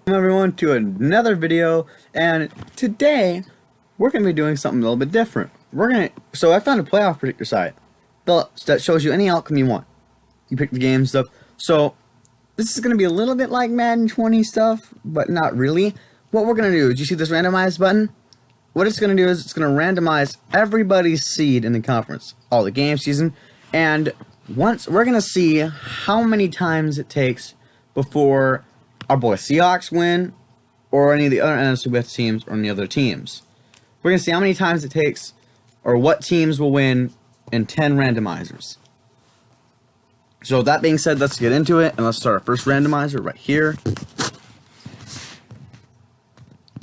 Welcome everyone to another video, and today we're going to be doing something a little bit different. So I found a playoff predictor site that shows you any outcome you want. You pick the game stuff. So this is going to be a little bit like Madden 20 stuff, but not really. What we're going to do is, you see this randomize button? What it's going to do is it's going to randomize everybody's seed in the conference, all the game season, and once we're going to see how many times it takes before our boy Seahawks win, or any of the other NFC West teams, or any other teams. We're going to see how many times it takes, or what teams will win in 10 randomizers. So with that being said, let's get into it, and let's start our first randomizer right here.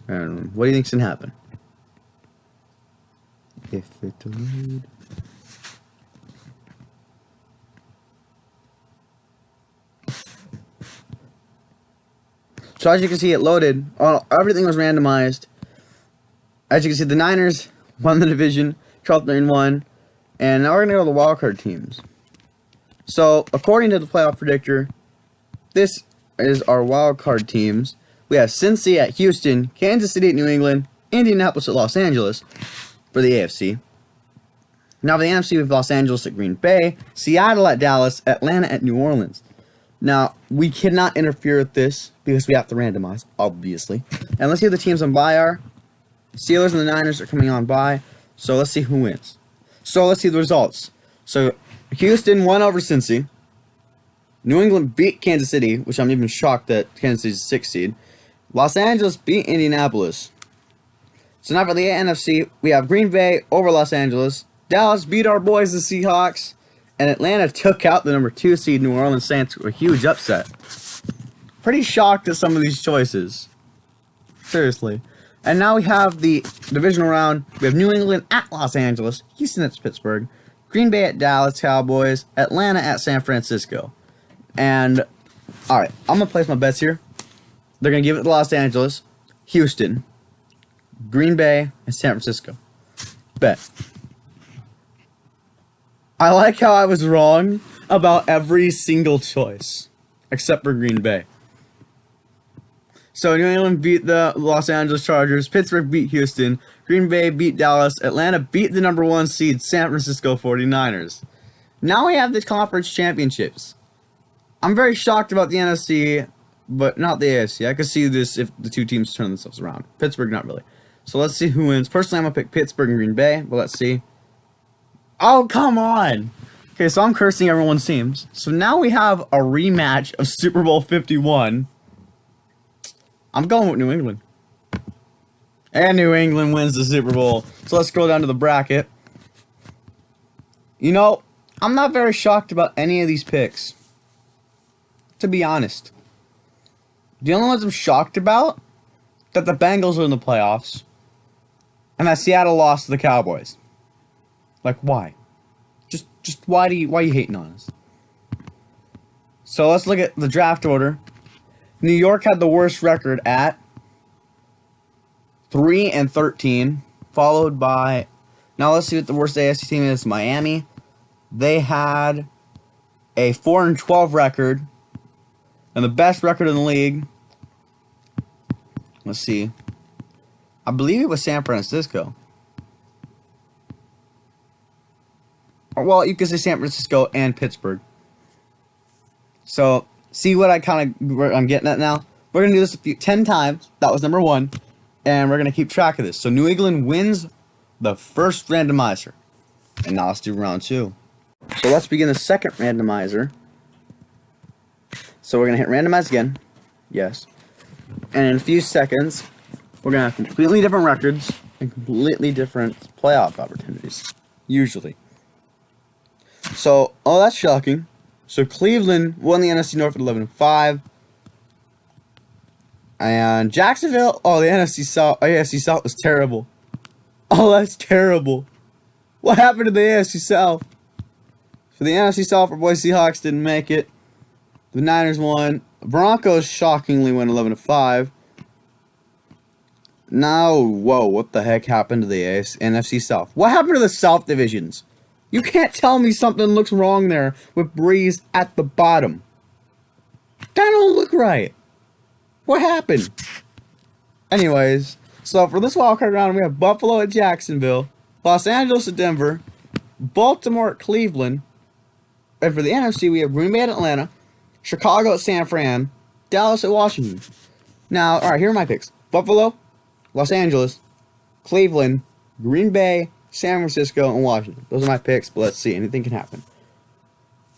And what do you think's going to happen? If it delayed... So as you can see, it loaded. Everything was randomized. As you can see, the Niners won the division. Charlton won. And now we're going to go to the wildcard teams. So, according to the playoff predictor, this is our wildcard teams. We have Cincy at Houston, Kansas City at New England, Indianapolis at Los Angeles for the AFC. Now for the NFC, we have Los Angeles at Green Bay, Seattle at Dallas, Atlanta at New Orleans. Now, we cannot interfere with this because we have to randomize, obviously. And let's see who the teams on bye are. Steelers and the Niners are coming on bye. So let's see who wins. So let's see the results. So Houston won over Cincy. New England beat Kansas City, which I'm even shocked that Kansas City's 6th seed. Los Angeles beat Indianapolis. So now for the NFC, we have Green Bay over Los Angeles. Dallas beat our boys, the Seahawks. And Atlanta took out the number 2 seed New Orleans Saints with a huge upset. Pretty shocked at some of these choices. Seriously. And now we have the divisional round. We have New England at Los Angeles, Houston at Pittsburgh, Green Bay at Dallas Cowboys, Atlanta at San Francisco. And, alright, I'm going to place my bets here. They're going to give it to Los Angeles, Houston, Green Bay, and San Francisco. Bet. I like how I was wrong about every single choice, except for Green Bay. So New England beat the Los Angeles Chargers, Pittsburgh beat Houston, Green Bay beat Dallas, Atlanta beat the number 1 seed San Francisco 49ers. Now we have the conference championships. I'm very shocked about the NFC, but not the AFC. I could see this if the two teams turn themselves around. Pittsburgh, not really. So let's see who wins. Personally, I'm going to pick Pittsburgh and Green Bay, but let's see. Oh, come on! Okay, so I'm cursing everyone's teams. So now we have a rematch of Super Bowl 51. I'm going with New England. And New England wins the Super Bowl. So let's scroll down to the bracket. You know, I'm not very shocked about any of these picks. To be honest. The only ones I'm shocked about, that the Bengals are in the playoffs. And that Seattle lost to the Cowboys. Like, why? Just why are you hating on us? So let's look at the draft order. New York had the worst record at 3-13, followed by, now let's see what the worst AFC team is. Miami. They had a 4-12 record, and the best record in the league. Let's see. I believe it was San Francisco. Well, you could say San Francisco and Pittsburgh. So, see what I'm getting at now? We're going to do this 10 times. That was number 1. And we're going to keep track of this. So, New England wins the first randomizer. And now let's do round 2. So, let's begin the second randomizer. So, we're going to hit randomize again. Yes. And in a few seconds, we're going to have completely different records and completely different playoff opportunities. Usually. So, oh, that's shocking. So, Cleveland won the NFC North at 11-5. And Jacksonville, oh, the NFC South was terrible. Oh, that's terrible. What happened to the AFC South? For the NFC South, our boy Seahawks didn't make it. The Niners won. Broncos shockingly went 11-5. Now, whoa, what the heck happened to the NFC South? What happened to the South divisions? You can't tell me something looks wrong there with Breeze at the bottom. That don't look right. What happened? Anyways, so for this wildcard round, we have Buffalo at Jacksonville, Los Angeles at Denver, Baltimore at Cleveland, and for the NFC, we have Green Bay at Atlanta, Chicago at San Fran, Dallas at Washington. Now, alright, here are my picks. Buffalo, Los Angeles, Cleveland, Green Bay, San Francisco, and Washington. Those are my picks, but let's see. Anything can happen.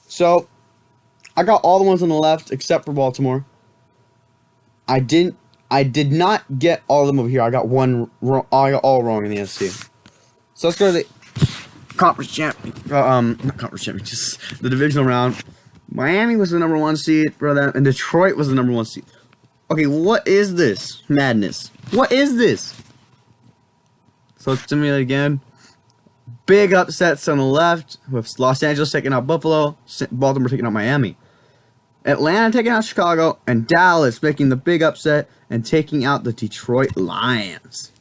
So, I got all the ones on the left except for Baltimore. I did not get all of them over here. I got one wrong. I got all wrong in the NFC. So let's go to the conference champion. Not conference champion, just the divisional round. Miami was the number 1 seed for them, and Detroit was the number 1 seed. Okay, what is this madness? What is this? So let's simulate again. Big upsets on the left with Los Angeles taking out Buffalo, Baltimore taking out Miami. Atlanta taking out Chicago, and Dallas making the big upset and taking out the Detroit Lions.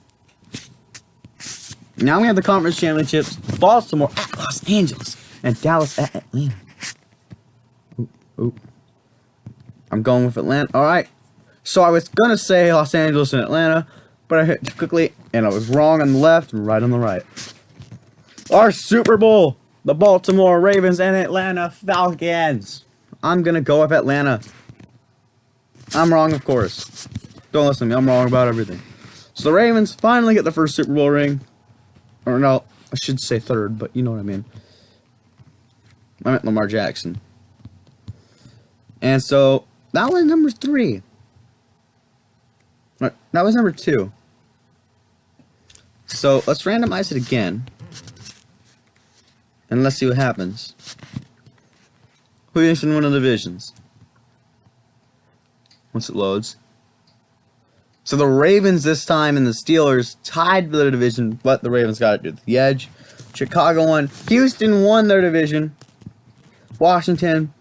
Now we have the conference championships. Baltimore at Los Angeles and Dallas at Atlanta. Ooh. I'm going with Atlanta. Alright. So I was going to say Los Angeles and Atlanta, but I hit too quickly, and I was wrong on the left and right on the right. Our Super Bowl, the Baltimore Ravens and Atlanta Falcons. I'm going to go with Atlanta. I'm wrong, of course. Don't listen to me. I'm wrong about everything. So the Ravens finally get the first Super Bowl ring. Or no, I should say third, but you know what I mean. I meant Lamar Jackson. And so, that was number 3. That was number 2. So, let's randomize it again. And let's see what happens. Who do you think's in one of the divisions? Once it loads. So the Ravens this time and the Steelers tied for their division, but the Ravens got it to the edge. Chicago won. Houston won their division. Washington,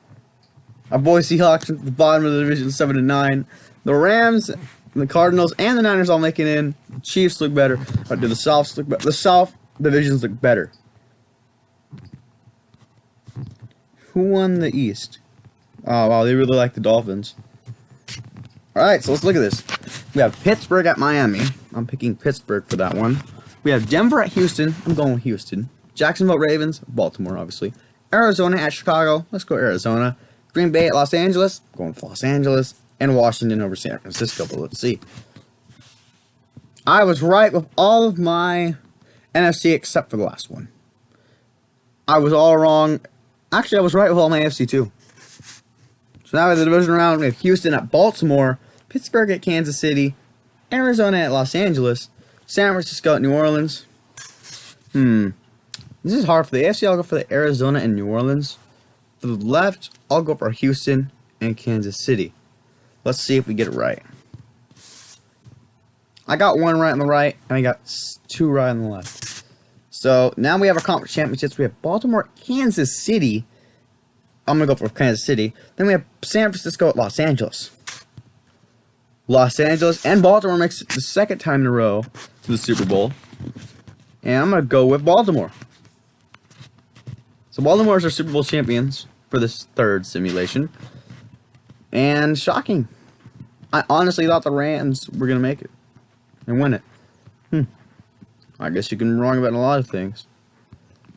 our boys Seahawks at the bottom of the division, 7-9. The Rams, the Cardinals, and the Niners all making in. The Chiefs look better. But do the Souths look better? The South divisions look better. Who won the East? Oh, wow, they really like the Dolphins. Alright, so let's look at this. We have Pittsburgh at Miami. I'm picking Pittsburgh for that one. We have Denver at Houston. I'm going with Houston. Jacksonville Ravens. Baltimore, obviously. Arizona at Chicago. Let's go Arizona. Green Bay at Los Angeles. I'm going with Los Angeles. And Washington over San Francisco, but let's see. I was right with all of my NFC except for the last one. I was all wrong. Actually, I was right with all my AFC too. So now we have the division round. We have Houston at Baltimore, Pittsburgh at Kansas City, Arizona at Los Angeles, San Francisco at New Orleans. This is hard for the AFC. I'll go for the Arizona and New Orleans. For the left, I'll go for Houston and Kansas City. Let's see if we get it right. I got 1 right on the right, and I got 2 right on the left. So now we have our conference championships. We have Baltimore, Kansas City. I'm going to go for Kansas City. Then we have San Francisco at Los Angeles. Los Angeles and Baltimore makes it the 2nd time in a row to the Super Bowl. And I'm going to go with Baltimore. So Baltimore is our Super Bowl champions for this 3rd simulation. And shocking. I honestly thought the Rams were going to make it and win it. I guess you can be wrong about a lot of things.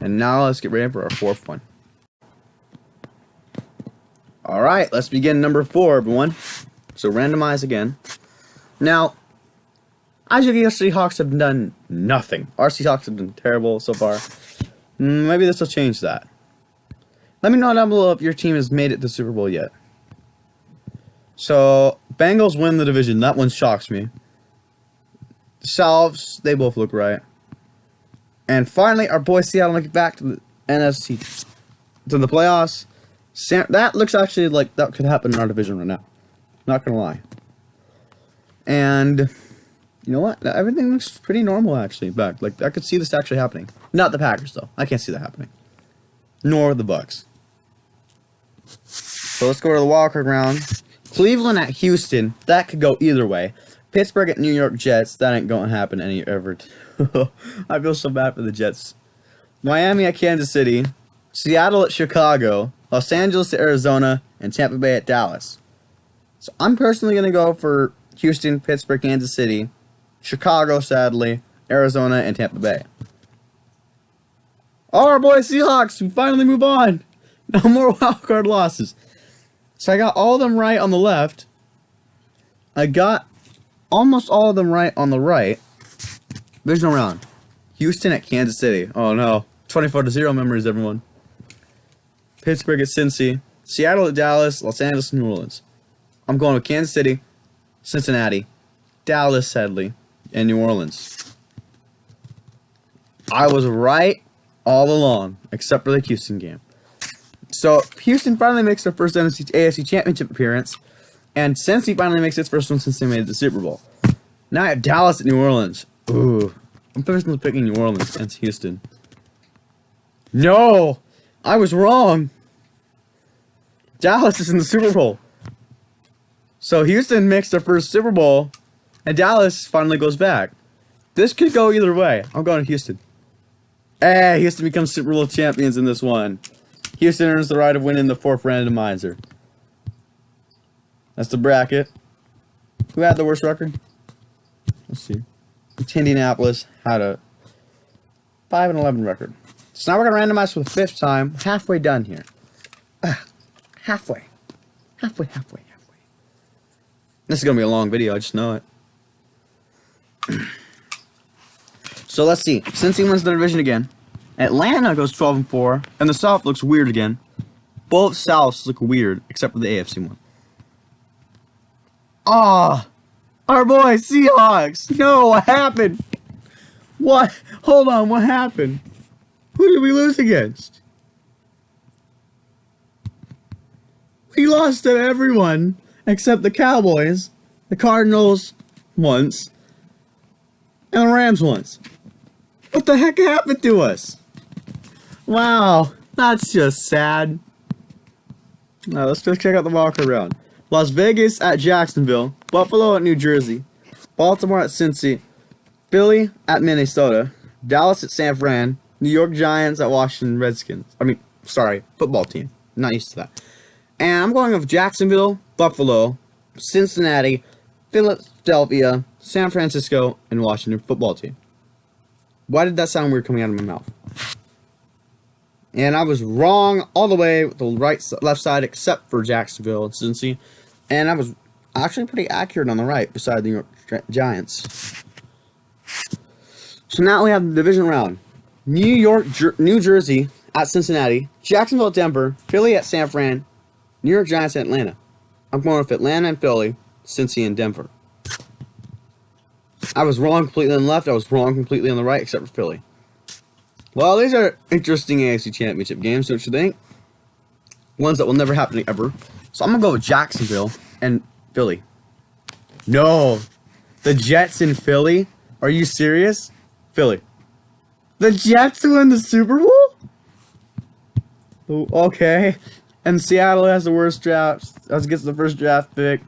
And now let's get ready for our 4th one. Alright, let's begin number 4, everyone. So randomize again. Now, as you can see, Seahawks have done nothing. Our Seahawks have been terrible so far. Maybe this will change that. Let me know down below if your team has made it to the Super Bowl yet. So, Bengals win the division. That one shocks me. Salves, they both look right. And finally, our boys Seattle make it back to the NFC, to the playoffs. That looks actually like that could happen in our division right now. Not gonna lie. And you know what? Everything looks pretty normal actually back. Like I could see this actually happening. Not the Packers though. I can't see that happening. Nor the Bucks. So let's go to the wildcard round. Cleveland at Houston. That could go either way. Pittsburgh at New York Jets. That ain't gonna happen ever. I feel so bad for the Jets. Miami at Kansas City. Seattle at Chicago. Los Angeles at Arizona. And Tampa Bay at Dallas. So I'm personally going to go for Houston, Pittsburgh, Kansas City, Chicago, sadly, Arizona, and Tampa Bay. Our boy Seahawks, we finally move on. No more wildcard losses. So I got all of them right on the left. I got almost all of them right on the right. Divisional round. Houston at Kansas City. Oh no. 24-0 memories, everyone. Pittsburgh at Cincy. Seattle at Dallas. Los Angeles and New Orleans. I'm going with Kansas City, Cincinnati, Dallas, sadly, and New Orleans. I was right all along, except for the Houston game. So, Houston finally makes their first AFC Championship appearance, and Cincy finally makes its first one since they made the Super Bowl. Now I have Dallas at New Orleans. Ooh. I'm personally picking New Orleans against Houston. No! I was wrong! Dallas is in the Super Bowl. So Houston makes their first Super Bowl, and Dallas finally goes back. This could go either way. I'm going to Houston. Hey, Houston becomes Super Bowl champions in this one. Houston earns the right of winning the 4th randomizer. That's the bracket. Who had the worst record? Let's see. Indianapolis had a 5-11 record. So now we're going to randomize for the 5th time. Halfway done here. Halfway. This is going to be a long video, I just know it. So let's see. Cincy wins the division again. Atlanta goes 12-4, and the South looks weird again. Both Souths look weird, except for the AFC one. Ah! Our boy, Seahawks! No, what happened? What? Hold on, what happened? Who did we lose against? We lost to everyone except the Cowboys, the Cardinals once, and the Rams once. What the heck happened to us? Wow, that's just sad. Now let's go check out the walk around. Las Vegas at Jacksonville, Buffalo at New Jersey, Baltimore at Cincy, Philly at Minnesota, Dallas at San Fran, New York Giants at Washington Redskins. Football team. Not used to that. And I'm going with Jacksonville, Buffalo, Cincinnati, Philadelphia, San Francisco, and Washington football team. Why did that sound weird coming out of my mouth? And I was wrong all the way with the left side except for Jacksonville and Cincy. And I was actually pretty accurate on the right beside the New York Giants. So now we have the division round. New Jersey at Cincinnati, Jacksonville at Denver, Philly at San Fran, New York Giants at Atlanta. I'm going with Atlanta and Philly, Cincy and Denver. I was wrong completely on the left. I was wrong completely on the right, except for Philly. Well, these are interesting AFC Championship games, don't you think? Ones that will never happen ever. So I'm going to go with Jacksonville and Philly. No. The Jets in Philly? Are you serious? Philly. The Jets win the Super Bowl? Oh, okay. And Seattle has the worst draft. Gets the first draft pick.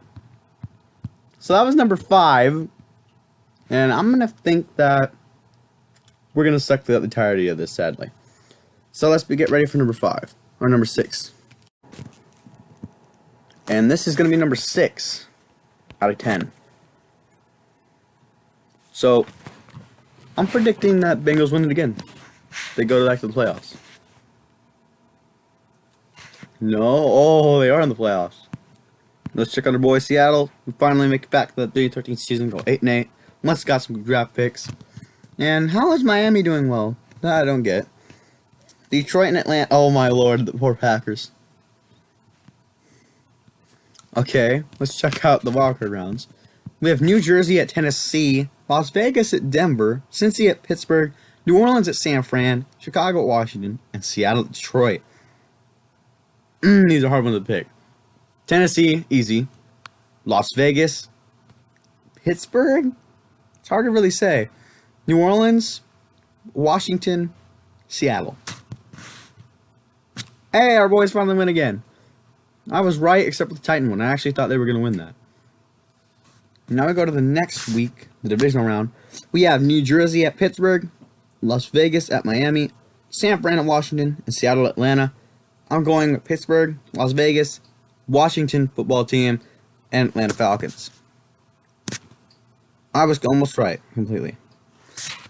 So that was number 5. And I'm going to think that we're going to suck the entirety of this, sadly. So let's get ready for number 5. Or number 6. And this is going to be number 6 out of 10. So, I'm predicting that Bengals win it again. They go back to the playoffs. No. Oh, they are in the playoffs. Let's check on our boy Seattle. We finally make it back to the 2013 season. Go 8-8. Let's got some draft picks. And how is Miami doing well? That I don't get. Detroit and Atlanta. Oh my lord, the poor Packers. Okay, let's check out the wildcard rounds. We have New Jersey at Tennessee, Las Vegas at Denver, Cincy at Pittsburgh, New Orleans at San Fran, Chicago at Washington, and Seattle at Detroit. These are hard ones to pick. Tennessee, easy. Las Vegas, Pittsburgh? It's hard to really say. New Orleans, Washington, Seattle. Hey, our boys finally win again. I was right except for the Titan one. I actually thought they were going to win that. Now we go to the next week, the divisional round. We have New Jersey at Pittsburgh, Las Vegas at Miami, San Fran at Washington, and Seattle at Atlanta. I'm going with Pittsburgh, Las Vegas, Washington football team, and Atlanta Falcons. I was almost right, completely.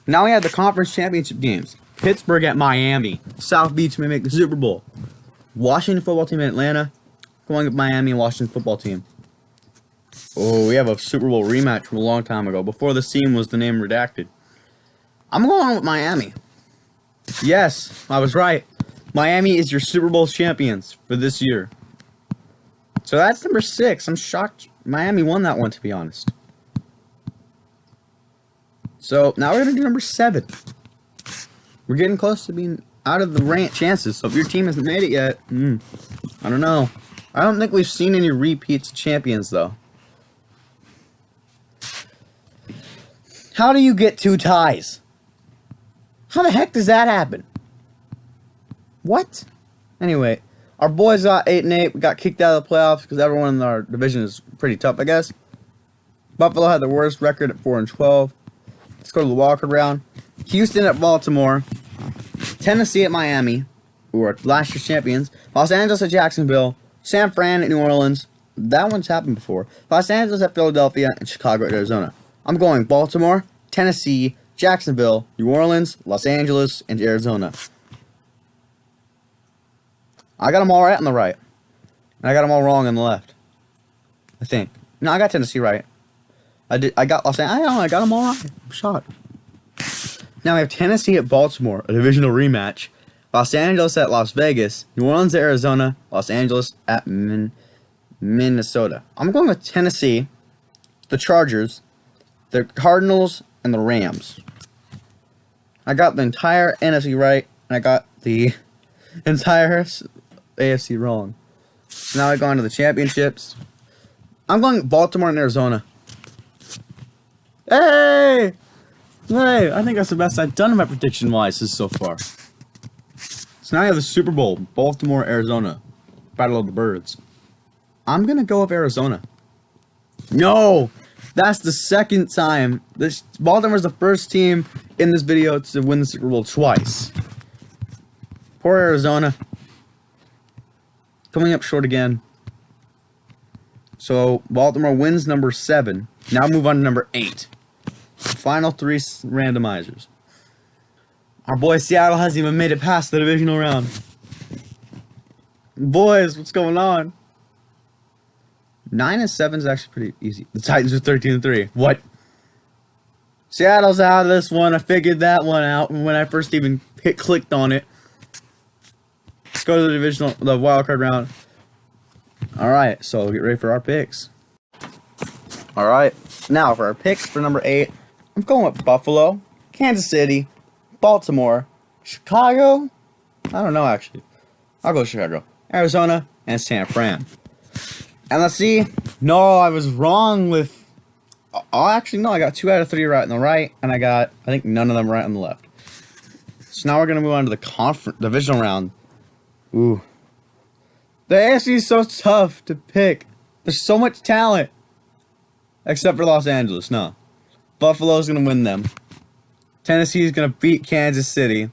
Now we have the conference championship games. Pittsburgh at Miami. South Beach may make the Super Bowl. Washington football team in Atlanta. Going with Miami and Washington football team. Oh, we have a Super Bowl rematch from a long time ago. Before the team was the name redacted. I'm going with Miami. Yes, I was right. Miami is your Super Bowl champions for this year. So that's number 6. I'm shocked Miami won that one, to be honest. So now we're going to do number 7. We're getting close to being out of the rank chances. So if your team hasn't made it yet, I don't know. I don't think we've seen any repeats of champions, though. How do you get 2 ties? How the heck does that happen? What? Anyway, our boys got 8-8. We got kicked out of the playoffs because everyone in our division is pretty tough, I guess. Buffalo had the worst record at 4-12. Let's go to the wildcard round. Houston at Baltimore. Tennessee at Miami, who are last year's champions. Los Angeles at Jacksonville. San Fran at New Orleans. That one's happened before. Los Angeles at Philadelphia. And Chicago at Arizona. I'm going Baltimore, Tennessee, Jacksonville, New Orleans, Los Angeles, and Arizona. I got them all right on the right. And I got them all wrong on the left. I think. No, I got Tennessee right. I got Los Angeles. I got them all right. I'm shocked. Now we have Tennessee at Baltimore, a divisional rematch. Los Angeles at Las Vegas. New Orleans at Arizona. Los Angeles at Minnesota. I'm going with Tennessee, the Chargers, the Cardinals, and the Rams. I got the entire NFC right, and I got the entire AFC wrong. So now I go on to the championships. I'm going Baltimore and Arizona. Hey! Hey, I think that's the best I've done in my prediction-wise so far. So now I have the Super Bowl, Baltimore, Arizona. Battle of the Birds. I'm going to go with Arizona. No! That's the second time. Baltimore's the first team in this video to win the Super Bowl twice. Poor Arizona. Coming up short again. So, Baltimore wins number 7. Now move on to number 8. Final 3 randomizers. Our boy Seattle hasn't even made it past the divisional round. Boys, what's going on? 9-7 is actually pretty easy. The Titans are 13-3. What? Seattle's out of this one. I figured that one out when I first even clicked on it. Let's go to the wildcard round. Alright, so get ready for our picks. Alright, now for our picks for number 8, I'm going with Buffalo, Kansas City, Baltimore, Chicago. I don't know actually. I'll go Chicago, Arizona, and San Fran. And let's see. No, I was wrong with... Oh, actually, no. I got 2 out of 3 right on the right. And I got, I think, none of them right on the left. So now we're going to move on to the divisional round. Ooh. The AFC is so tough to pick. There's so much talent. Except for Los Angeles. No. Buffalo's going to win them. Tennessee's going to beat Kansas City.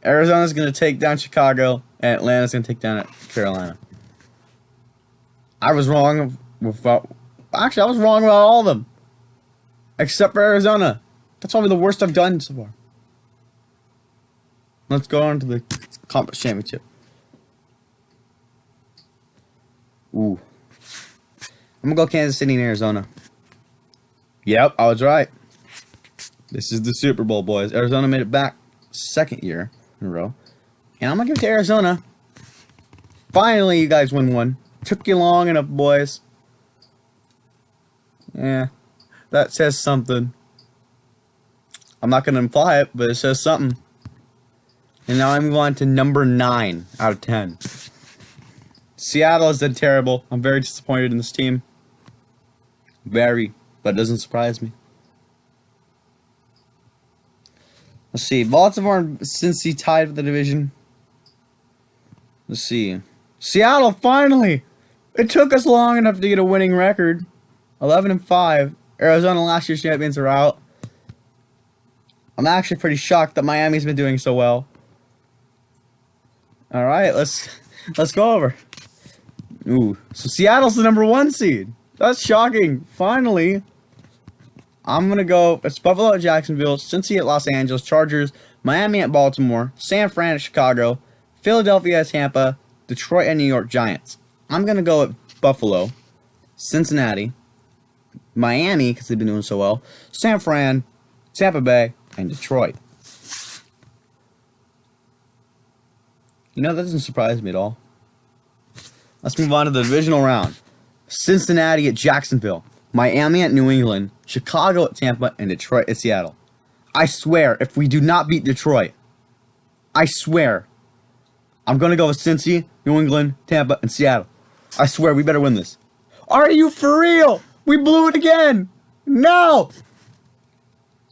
Arizona's going to take down Chicago. And Atlanta's going to take down Carolina. I was wrong about... Actually, I was wrong about all of them. Except for Arizona. That's probably the worst I've done so far. Let's go on to the conference championship. Ooh. I'm going to go Kansas City and Arizona. Yep, I was right. This is the Super Bowl, boys. Arizona made it back 2nd year in a row. And I'm going to give it to Arizona. Finally, you guys win one. Took you long enough, boys. Yeah, that says something. I'm not going to imply it, but it says something. And now I move on to number 9 out of 10. Seattle has done terrible. I'm very disappointed in this team. Very, but it doesn't surprise me. Let's see. Baltimore and Cincy tied for the division. Let's see. Seattle, finally! It took us long enough to get a winning record. 11-5. Arizona, last year's champions, are out. I'm actually pretty shocked that Miami's been doing so well. All right, let's go over. Ooh, so Seattle's the number 1 seed. That's shocking. Finally, I'm going to go, it's Buffalo at Jacksonville, Cincy at Los Angeles, Chargers, Miami at Baltimore, San Fran at Chicago, Philadelphia at Tampa, Detroit and New York Giants. I'm going to go at Buffalo, Cincinnati, Miami, because they've been doing so well, San Fran, Tampa Bay, and Detroit. You know, that doesn't surprise me at all. Let's move on to the divisional round. Cincinnati at Jacksonville, Miami at New England, Chicago at Tampa, and Detroit at Seattle. I swear, if we do not beat Detroit, I swear, I'm going to go with Cincy, New England, Tampa, and Seattle. I swear, we better win this. Are you for real? We blew it again. No.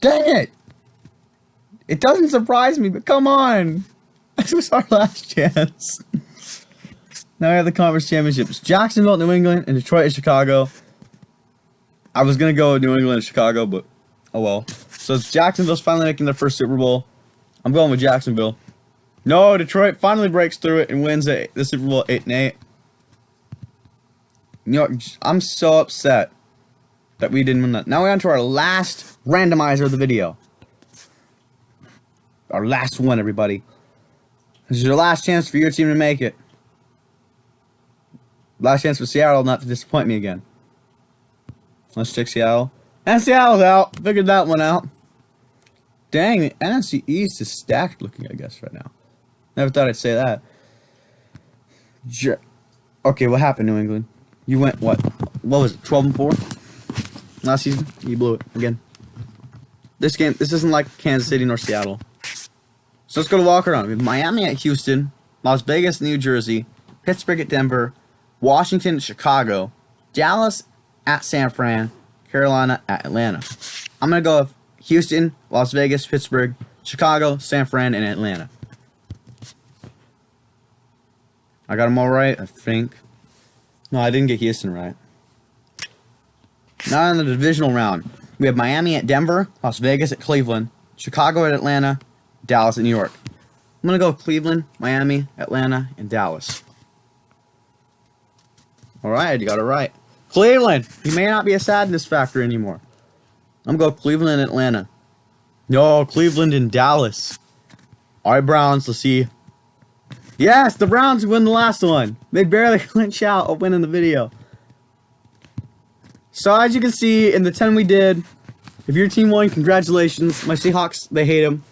Dang it. It doesn't surprise me, but come on. This was our last chance. Now we have the conference championships. Jacksonville, New England, and Detroit and Chicago. I was going to go with New England and Chicago, but oh well. So Jacksonville's finally making their first Super Bowl. I'm going with Jacksonville. No, Detroit finally breaks through it and wins the Super Bowl 8-8. You know, I'm so upset that we didn't win that. Now we're on to our last randomizer of the video. Our last one, everybody. This is your last chance for your team to make it. Last chance for Seattle not to disappoint me again. Let's check Seattle. And Seattle's out. Figured that one out. Dang, the NFC East is stacked looking, I guess, right now. Never thought I'd say that. Okay, what happened, New England? You went, what? What was it, 12-4? Last season? You blew it again. This isn't like Kansas City nor Seattle. So let's go to walk around. We have Miami at Houston, Las Vegas, New Jersey, Pittsburgh at Denver, Washington at Chicago, Dallas at San Fran, Carolina at Atlanta. I'm going to go with Houston, Las Vegas, Pittsburgh, Chicago, San Fran, and Atlanta. I got them all right, I think. No, I didn't get Houston right. Now in the divisional round, we have Miami at Denver, Las Vegas at Cleveland, Chicago at Atlanta, Dallas at New York. I'm going to go with Cleveland, Miami, Atlanta, and Dallas. Alright, you got it right. Cleveland! You may not be a sadness factor anymore. I'm going to go Cleveland and Atlanta. No, Cleveland and Dallas. Alright, Browns, let's see. Yes, the Browns win the last one. They barely clinch out of winning the video. So as you can see, in the 10 we did, if your team won, congratulations. My Seahawks, they hate them.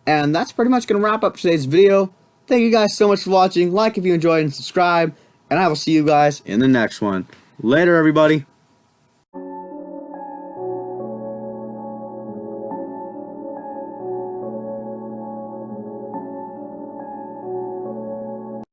And that's pretty much going to wrap up today's video. Thank you guys so much for watching. Like if you enjoyed and subscribe. And I will see you guys in the next one. Later, everybody.